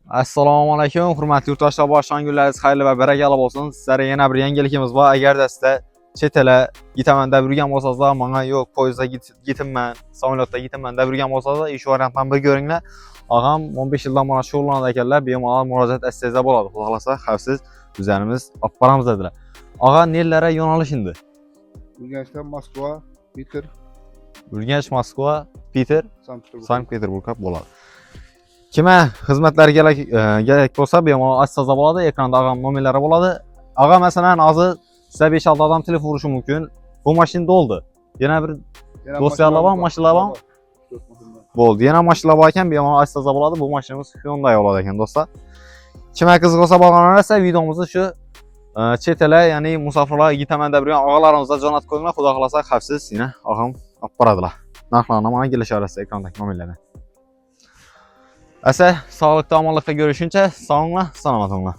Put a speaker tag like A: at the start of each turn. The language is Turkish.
A: Assalomu alaykum, hurmatli yurtdoshlar, boshlangan kunlaringiz xayrli va barakali bo'lsin. Sizlarga yana bir yangilikimiz bor. Agarda sizlar chet el gitaman deb yurgan bo'lsangizlar, menga yo'q, poyezdda gitinman, samolyotda gitinman deb yurgan bo'lsangizlar, ish variantdan bir ko'ringlar. Og'am 15 yildan mana shug'ullanadi ekanlar, bemalol murojaat etsangizlar bo'ladi. Xudo xolasa xavfsiz o'zlarimiz olib boramiz dedilar. Og'a, nerlara yo'nalish endi?
B: Urganchdan Moskva, Peter,
A: Urganch, Moskva, Peter,
B: Sankt-Peterburg
A: bo'ladi. Kime xizmatlarga gerek bo'lsa, bemalol açsangiz bo'ladi. Ekranda og'am nomerlari bo'ladi. Og'a, masalan, hozir sizlar 5-6 odam telefon urishi mumkin. Bu mashina to'ldi. Yana bir dosyarlar bor, mashinalar bor. Bo'ldi. Yana mashinalar bor ekan, bemalol açsangiz bo'ladi. Bu mashinamiz Hyundai bo'ladi ekan, do'stlar. Kim qiziq bo'lsa, bo'lganlarsa videomizni shu chet el, ya'ni musofirlar gitaman deb yurgan og'alarimizga jo'natib qo'yinglar. Xudo xolasa xavfsiz yana og'am olib boradilar. Narxlarni mana kelishasiz ekrandagi nomerlardan. Asa sog'likda, omonlikda görüşünce sağolinglar, salomat bo'linglar.